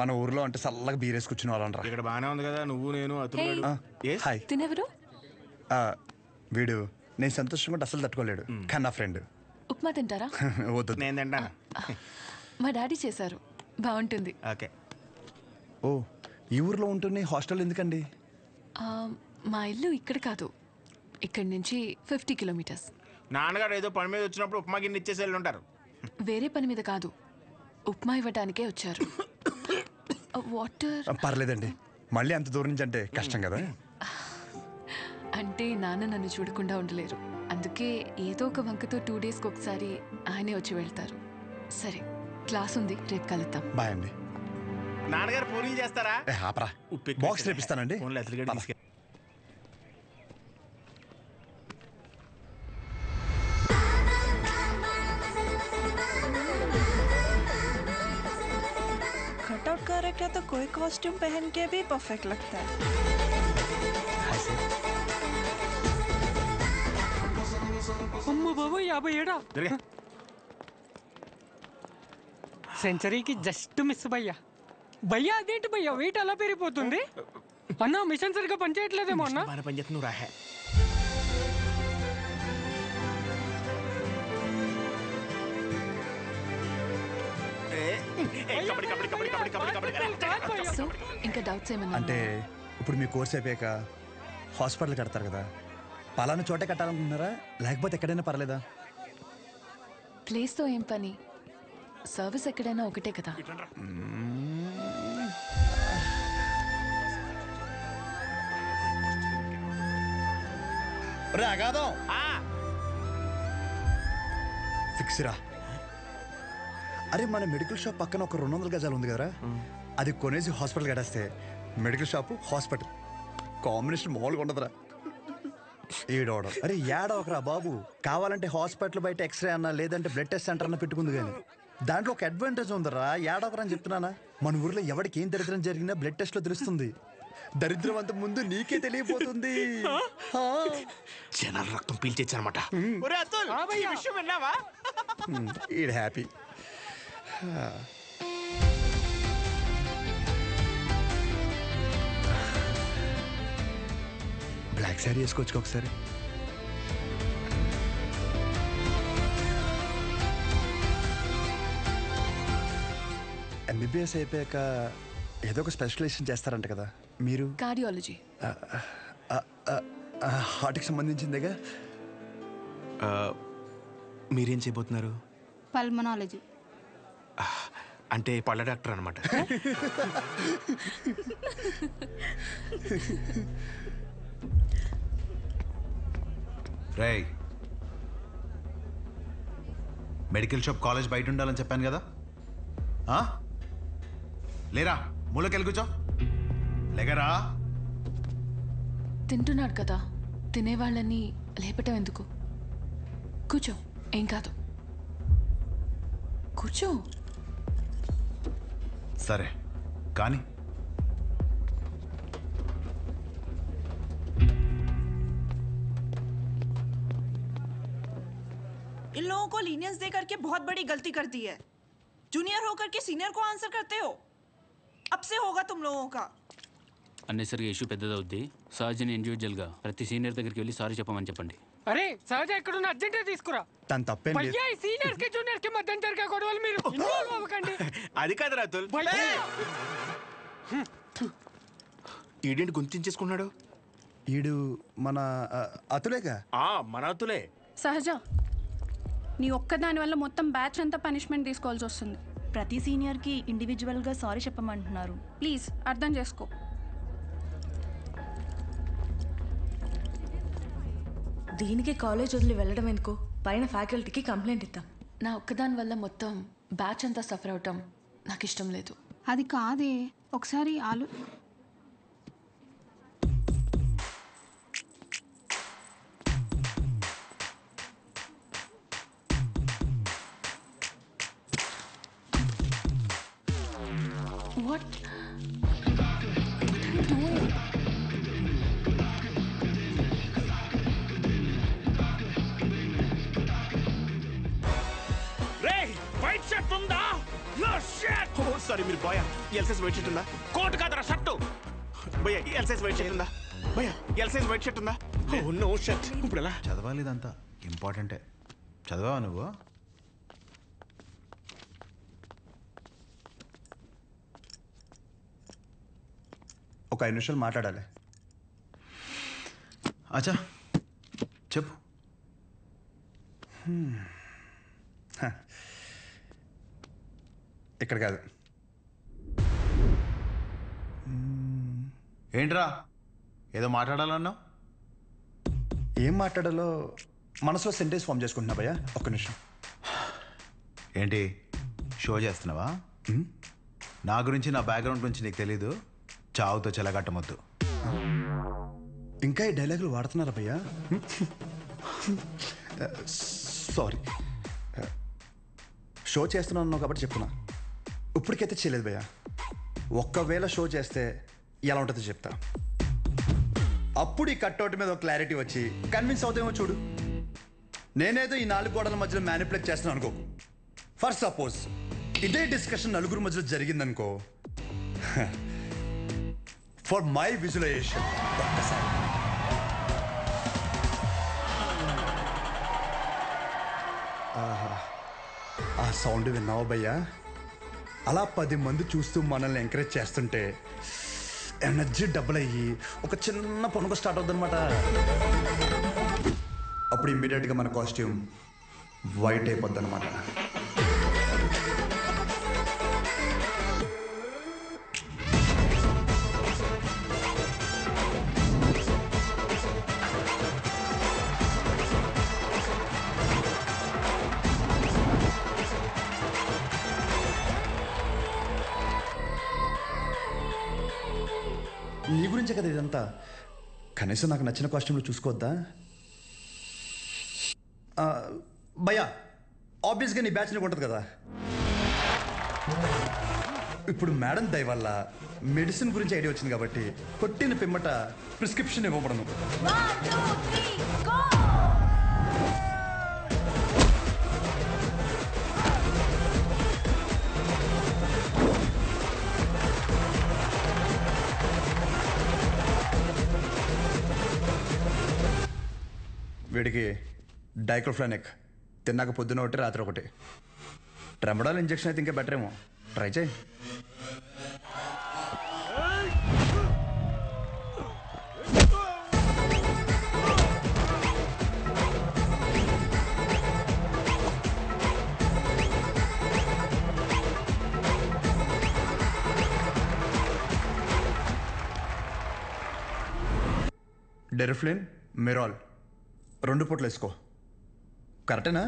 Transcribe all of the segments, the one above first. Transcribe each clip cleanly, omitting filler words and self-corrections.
మన ఊర్లో అంటే చల్లగా బీరేసి కూర్చుని వాళ్ళంటారా. ఇక్కడ బానే ఉంది కదా, నువ్వు నేను అతను. హాయ్. తినెవరు? వీడు నేను సంతోషంగా అసలు తట్టుకోలేడు, కానీ నా ఫ్రెండ్. ఉప్మా తింటారా? వద్దు, నేను తింటాను. మా డాడీ చేశారు, బాగుంటుంది. ఓకే. ఓ, ఈ ఊర్లో ఉంటుంది, హాస్టల్ ఎందుకండి? మా ఇల్లు ఇక్కడ కాదు, ఇక్కడి నుంచి 50 కిలోమీటర్స్. నాన్నగారు ఏదో పని మీద వచ్చినప్పుడు ఉప్మా గిన్నె ఇచ్చేసి వెళ్ళి ఉంటారు. వేరే పని మీద కాదు, ఉప్మా ఇవ్వడానికే వచ్చారు. వాటర్ పర్లేదండి, మళ్ళీ అంత దూరం నుంచి అంటే కష్టం కదా. అంటే నాన్న నన్ను చూడకుండా ఉండలేరు, అందుకే ఏదో ఒక వంకతో 2 డేస్కి ఒకసారి ఆయనే వచ్చి వెళ్తారు. సరే, క్లాస్ ఉంది, రేపు కలుద్దాం. బాయ్ అండి. నాన్నగారు పూరీలు చేస్తారా? ఆపరా, బాక్స్ రేపిస్తానండి. कटआउट कैरेक्टर तो कोई कॉस्ट्यूम पहन के भी परफेक्ट लगता है. అమ్మ బాబు 57 సెంచరీకి జస్ట్ మిస్ భయ్యా. భయ్యా అదేంటి భయ్యా వెయిట్ అలా పెరిగిపోతుంది? అన్న మిషన్ సరిగ్గా పనిచేయట్లేదేమో అన్న. నువ్వు రాహే. సో ఇంకా డౌట్స్ ఏమన్నా? అంటే ఇప్పుడు మీ కోర్స్ అయిపోయాక హాస్పిటల్ కడతారు కదా, పలానా చోటే కట్టాలనుకుంటున్నారా లేకపోతే ఎక్కడైనా పర్లేదా? ప్లేస్తో ఏం పని, సర్వీస్ ఎక్కడైనా ఒకటే కదా. అగాదం ఫిక్స్ రా. అరే, మన మెడికల్ షాప్ పక్కన ఒక 200 గజాలు ఉంది కదరా, అది కొనేసి హాస్పిటల్ కట్టేస్తే మెడికల్ షాప్ హాస్పిటల్ కాంబినేషన్ మామూలుగా ఉండదురా. ఏడవడం అరే ఏడవకరా బాబు, కావాలంటే హాస్పిటల్ బయట ఎక్స్రే అన్నా లేదంటే బ్లడ్ టెస్ట్ సెంటర్ అన్న పెట్టుకుంది, కానీ దాంట్లో ఒక అడ్వాంటేజ్ ఉందరా. ఏడవకరా అని చెప్తున్నానా. మన ఊర్లో ఎవరికి ఏం దరిద్రం జరిగినా బ్లడ్ టెస్ట్ లో తెలుస్తుంది. దరిద్రం అంత ముందు నీకే తెలియపోతుంది. జనాలు రక్తం పీల్చేచ్చనమాట. ఈడ్ హ్యాపీ. బ్లాక్ శారీ వేసుకోవచ్చు ఒకసారి. ఎంబీబీఎస్ అయిపోయాక ఏదో ఒక స్పెషలైజేషన్ చేస్తారంట కదా మీరు? కార్డియాలజీ. హార్ట్కి సంబంధించిందేగా. మీరేం చేయబోతున్నారు? పల్మనాలజీ. అంటే పళ్ళ డాక్టర్ అనమాట. రేయ్, మెడికల్ షాప్ కాలేజ్ బయట ఉండాలని చెప్పాను కదా, లేరా మూలకెళ్ళి కూర్చో. లేగరా. తింటున్నాడు కదా, తినేవాళ్ళని లేపటం ఎందుకు? కూర్చో, ఏం కాదు, కూర్చో. సరే కానీ इन लोगों को लीनियंस दे करके बहुत बड़ी गलती कर दी है. जूनियर होकर के सीनियर को आंसर करते हो. अब से होगा तुम लोगों का. అన్నెసరిగా ఇష్యూ పెద్దదవుద్ది. సహజని ఇండివిజువల్గా ప్రతి సీనియర్ దగ్గరికి వెళ్ళి సారీ చెప్పమని చెప్పండి. అరే సహజ ఎక్కడున్న అర్జెంట్ తీసుకురా. తను తప్పేం లేదు. భయ్యా సీనియర్స్ కి జూనియర్స్ కి మధ్య జరిగే గొడవలు మీరు ఇన్వాల్వ్ అవ్వకండి. అది కాదు రాతుల్. ఈడేంటి గుంతించేసుకున్నాడు? ఈడు మన అతులేగా. మన అతులే. సహజ, నీ ఒక్కదాని వల్ల మొత్తం బ్యాచ్ అంతా పనిష్మెంట్ తీసుకోవాల్సి వస్తుంది. ప్రతి సీనియర్ కి ఇండివిజువల్ గా సారీ చెప్పమంటున్నారు. ప్లీజ్ అర్థం చేసుకో. దీనికి కాలేజ్ వదిలి వెళ్ళడం ఎందుకు? పైన ఫ్యాకల్టీకి కంప్లైంట్ ఇద్దాం. నా ఒక్కదాని వల్ల మొత్తం బ్యాచ్ అంతా సఫర్ అవటం నాకు ఇష్టం లేదు. అది కాదే, ఒకసారి What? What are you doing? రేయ్, వైట్ షర్ట్ ఉందా? సారీ మీరు బాయ్ ఎల్సైజ్ వైట్ షర్ట్ ఉందా కోట్ కాదరా షర్టు భయ్యా ఎల్సైజ్ వైట్ షర్ట్ ఉందా భయ్యా ఎల్సైజ్ వైట్ షర్ట్ ఉందా నో షర్ట్ ఇప్పుడు ఎలా చదవాలి ఇదంతా ఇంపార్టెంటే. చదవా నువ్వు? ఒక 5 నిమిషాలు మాట్లాడాలి. అచ్చా చెప్పు. ఇక్కడ కాదు. ఏంట్రా ఏదో మాట్లాడాలన్నావు? ఏం మాట్లాడాలో మనసులో సెంటెన్స్ ఫామ్ చేసుకుంటున్నా భయ్యా. ఒక్క నిమిషం. ఏంటి షో చేస్తున్నావా? నా గురించి నా బ్యాక్గ్రౌండ్ గురించి నీకు తెలీదు. చావుతో చెలగట్టమొద్దు. ఇంకా ఈ డైలాగులు వాడుతున్నారా భయ్యా? సారీ. షో చేస్తున్నాను కాబట్టి చెప్తున్నా. ఇప్పటికైతే చేయలేదు భయ్యా. ఒక్కవేళ షో చేస్తే ఎలా ఉంటుందో చెప్తా. అప్పుడు ఈ కట్అవుట్ మీద ఒక క్లారిటీ వచ్చి కన్విన్స్ అవుతామో చూడు. నేనేదో ఈ 4 గోడల మధ్యలో మ్యానిపులేట్ చేస్తున్నాను అనుకో. ఫర్ సపోజ్ ఇదే డిస్కషన్ నలుగురు మధ్యలో జరిగిందనుకో. ఫర్ మై విజువలైజేషన్ ఒక్కసారి ఆ సౌండ్ విన్నావా భయ్యా? అలా 10 మంది చూస్తూ మనల్ని ఎంకరేజ్ చేస్తుంటే ఎనర్జీ డబుల్ అయ్యి ఒక చిన్న పనుక స్టార్ట్ అవుతుంది అనమాట. అప్పుడు ఇమ్మీడియట్గా మన కాస్ట్యూమ్ వైట్ అయిపోద్ది అనమాట. నీ గురించే కదా ఇదంతా. కనీసం నాకు నచ్చిన కాస్ట్యూమ్లో చూసుకోవద్దా భయ్యా? ఆబ్వియస్గా నీ బ్యాచ్ నీకు ఉంటుంది కదా. ఇప్పుడు మేడం దయ వల్ల మెడిసిన్ గురించి ఐడియా వచ్చింది కాబట్టి కొట్టిన పిమ్మట ప్రిస్క్రిప్షన్ ఇవ్వబడను. వీడికి డైక్లోఫెనాక్ తిన్నాక పొద్దున ఒకటి రాత్రి ఒకటి. ట్రెమడాల్ ఇంజెక్షన్ అయితే ఇంకా బెటర్ ఏమో. ట్రై చేయి. డెరిఫ్లిన్, మెరాల్ 2 పూటలు వేసుకో. కరెక్టేనా?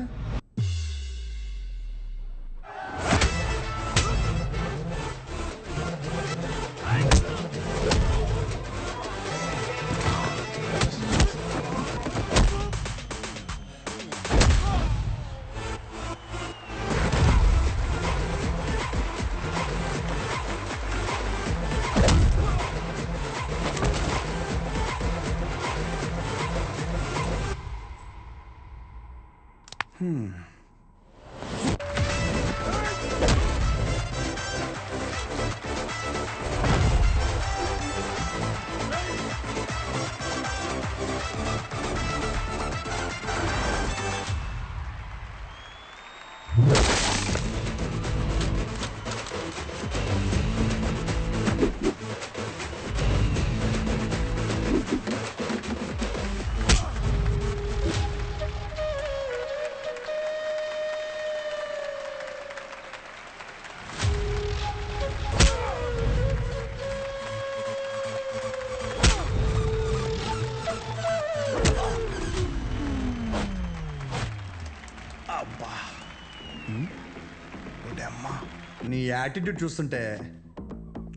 నీ యాటిట్యూడ్ చూస్తుంటే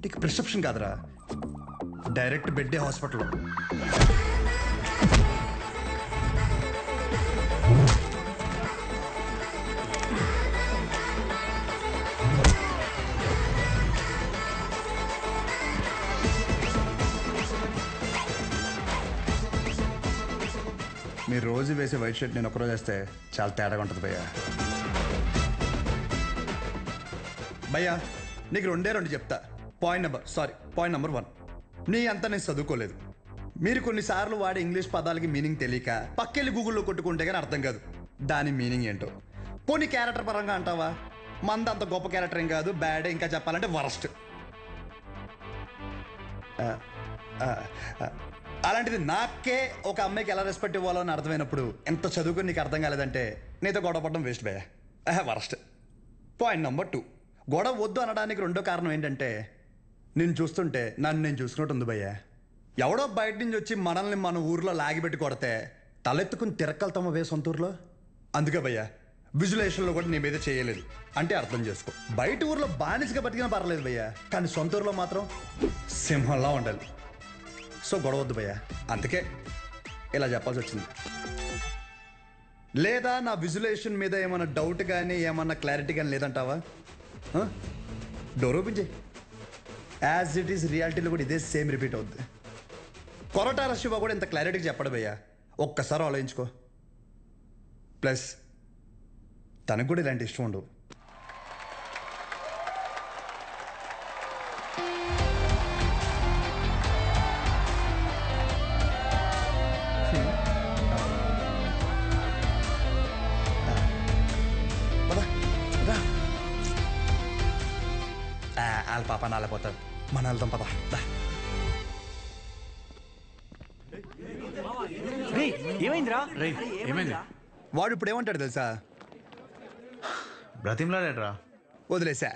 నీకు ప్రిస్క్రిప్షన్ కాదురా, డైరెక్ట్ బెడ్డే హాస్పిటల్. మీరు రోజు వేసే వైట్ షర్ట్ నేను ఒకరోజు వేస్తే చాలా తేడాగా ఉంటుంది భయ్యా. భయ్యా నీకు రెండు చెప్తా. పాయింట్ నెంబర్ 1, నీ అంతా నేను చదువుకోలేదు. మీరు కొన్నిసార్లు వాడే ఇంగ్లీష్ పదాలకి మీనింగ్ తెలియక పక్కెళ్ళి గూగుల్లో కొట్టుకుంటే కానీ అర్థం కాదు దాని మీనింగ్ ఏంటో. పోనీ క్యారెక్టర్ పరంగా అంటావా, మంద అంత గొప్ప క్యారెక్టర్ ఏం కాదు, బ్యాడ్, ఇంకా చెప్పాలంటే వరస్ట్. అలాంటిది నాకే ఒక అమ్మాయికి ఎలా రెస్పెక్ట్ ఇవ్వాలో అని అర్థమైనప్పుడు ఎంత చదువుకుని నీకు అర్థం కాలేదంటే నీతో గొడవ పడడం వేస్ట్ భయ్యా. వరస్ట్. పాయింట్ నెంబర్ 2, గొడవ వద్దు అనడానికి రెండో కారణం ఏంటంటే నేను చూస్తుంటే నన్ను నేను చూసుకున్నట్టు ఉంది భయ్యా. ఎవడో బయట నుంచి వచ్చి మనల్ని మన ఊర్లో లాగిపెట్టి కొడితే తలెత్తుకుని తిరక్కలుతామా వే సొంత ఊర్లో. అందుకే భయ్యా విజులేషన్లో కూడా నీ మీద చేయలేదు అంటే అర్థం చేసుకో. బయట ఊర్లో బానిసగా బతికినా పర్లేదు భయ్యా, కానీ సొంత ఊర్లో మాత్రం సింహంలా ఉండాలి. సో గొడవద్దు భయ్యా, అందుకే ఇలా చెప్పాల్సి వచ్చింది. లేదా నా విజులేషన్ మీద ఏమైనా డౌట్ కానీ ఏమన్నా క్లారిటీ కానీ లేదంటావా? డోర్ ఓపెన్ చేయి. యాజ్ ఇట్ ఈస్ రియాలిటీలో కూడా ఇదే సేమ్ రిపీట్ అవుద్ది. కొరటాల శివ కూడా ఇంత క్లారిటీగా చెప్పడు భయ్యా, ఒక్కసారి ఆలోచించుకో. ప్లస్ తనకు కూడా ఇలాంటి ఇష్టం ఉండవు. వాళ్ళ పాప నాలపోతాడు, మన వెళ్దాం పద. ఏమైందిరా? ఏమైంది? వాడు ఇప్పుడు ఏమంటాడు తెలుసా? బ్రతిమ్లాడేట్రా. వదిలేసా.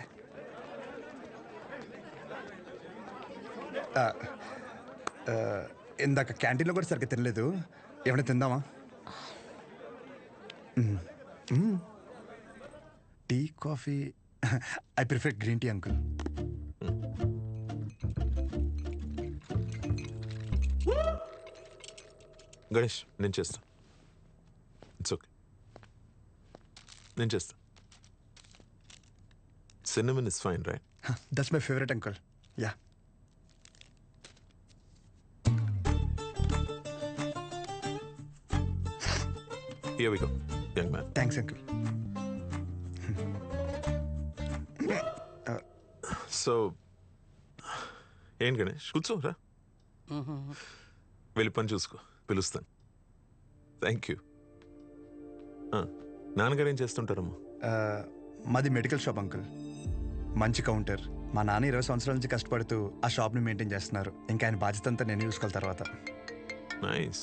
ఇందాక క్యాంటీన్లో కూడా సరిగ్గా తినలేదు, ఏమైనా తిందామా? Tea, coffee? I prefer green tea uncle. Ganesh నేను చేస్తా. ఇట్స్ ఓకే, నేను చేస్తా. Cinnamon is fine, right? That's my favorite, uncle. Yeah. Here we go, young man. Thanks, uncle. So, ఏం గణేష్ కూర్చోరా, వెళ్ళి పని చూసుకో, పిలుస్తాను. Thank you. నాన్నగారు ఏం చేస్తుంటారమ్మా? మాది మెడికల్ షాప్ అంకుల్, మంచి కౌంటర్. మా నాన్న 20 సంవత్సరాల నుంచి కష్టపడుతూ ఆ షాప్ని మెయింటైన్ చేస్తున్నారు. ఇంకా ఆయన బాధ్యత అంతా నేను చూసుకోవాలి తర్వాత. Nice.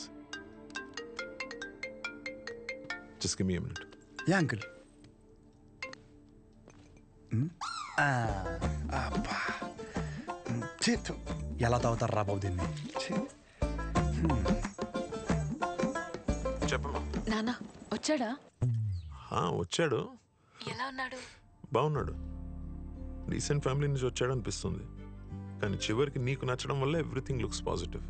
Just give me a minute. Yeah uncle. ఎలా తాగుతారు రా బాబు దీన్ని? చెప్పమ్మా. నానా వచ్చాడా? వచ్చాడు. ఎలా ఉన్నాడు? బాగున్నాడు. రీసెంట్ ఫ్యామిలీ నుంచి వచ్చాడు అనిపిస్తుంది, కానీ చివరికి నీకు నచ్చడం వల్ల ఎవ్రీథింగ్ లుక్స్ పాజిటివ్.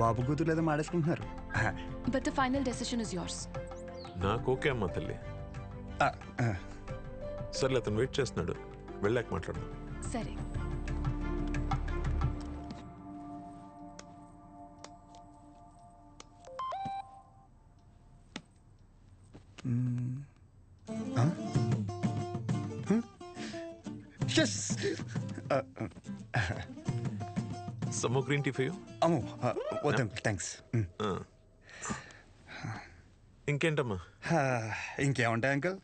బాబు కూతురు లేదా మాడేసుకుంటున్నారు. But the final decision is yours. నాకు ఓకే అమ్మా తల్లి. సర్లే, అతను వెయిట్ చేస్తున్నాడు, వెళ్ళాక మాట్లాడదాం. సరే. Some more green tea for you? అమ్మో వద్దు అంకుల్, థ్యాంక్స్. ఇంకేంటమ్మా? ఇంకేముంటాయి అంకుల్,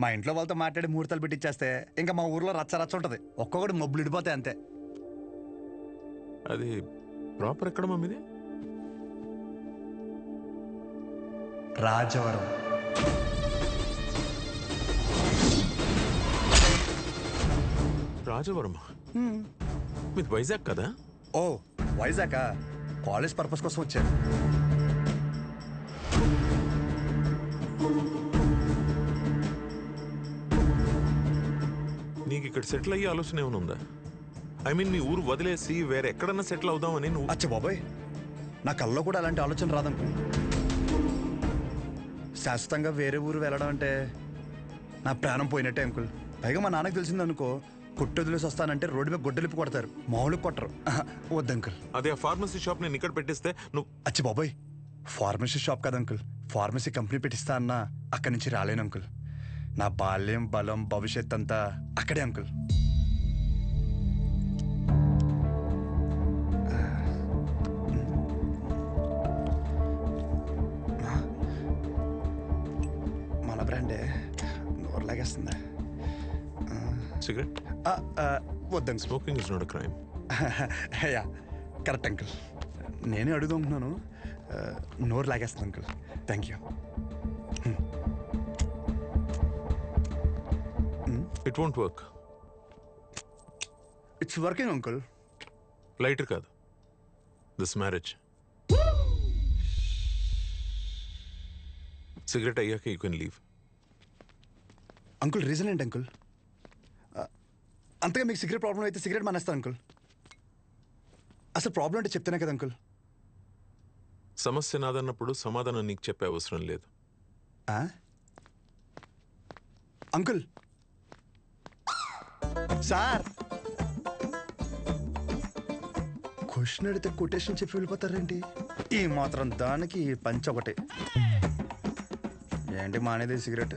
మా ఇంట్లో వాళ్ళతో మాట్లాడి ముహూర్తాలు పెట్టిచ్చేస్తే ఇంకా మా ఊర్లో రచ్చ రచ్చ ఉంటుంది. ఒక్కొక్కటి మబ్బులు ఇడిపోతాయి అంతే. అది ప్రాపర్ ఎక్కడ మమ్మీది? రాజవరం. రాజవరమా? మీది వైజాగ్ కదా? ఓ వైజాగ్, కాలేజ్ పర్పస్ కోసం వచ్చాను. నీకు ఇక్కడ సెటిల్ అయ్యే ఆలోచన ఏమైనా ఉందా? ఐ మీన్ మీ ఊరు వదిలేసి వేరే ఎక్కడన్నా సెటిల్ అవుదామని నువ్వు? అచ్చా బాబాయ్, నా కల్లో కూడా అలాంటి ఆలోచన రాదనుకో. శాశ్వతంగా వేరే ఊరు వెళ్ళడం అంటే నా ప్రాణం పోయినట్టే అంకుల్. పైగా మా నాన్నకు తెలిసిందనుకో, కొట్టు వదిలేసి వస్తానంటే రోడ్డు మీద గొడ్డలిపి కొడతారు, మామూలుగా కొట్టరు. వద్దు అంకుల్. అదే ఆ ఫార్మసీ షాప్ నేను ఇక్కడ పెట్టిస్తే నువ్వు? అచ్చి బాబాయ్, ఫార్మసీ షాప్ కదా అంకుల్, ఫార్మసీ కంపెనీ పెట్టిస్తా అన్నా అక్కడి నుంచి రాలేను అంకుల్. నా బాల్యం బలం భవిష్యత్ అంతా అక్కడే అంకుల్. మన బ్రాండే నోరు లాగేస్తుంది. సిగరెట్? వద్దండి. Smoking is not a crime. Yeah correct uncle. నేనే అడుగుతున్నాను. నోరు లాగేస్తుంది uncle. Thank you. It won't work. It's working uncle. Lighter కాదు, దిస్ మ్యారేజ్. సిగరెట్ అయ్యాక you can leave. Uncle reason ఏంటి అంకుల్? అంతగా మీకు సిగరెట్ ప్రాబ్లం అయితే సిగరెట్ మానేస్తాను అంకుల్. అసలు ప్రాబ్లం అంటే చెప్తేనే కదా అంకుల్. సమస్య నాదన్నప్పుడు సమాధానం నీకు చెప్పే అవసరం లేదు. అంకుల్ సార్ క్వశ్చన్ అడిగితే కొటేషన్ చెప్పి వెళ్ళిపోతారేంటి? ఈ మాత్రం దానికి పంచ ఒకటే ఏంటి మానేది సిగరెట్?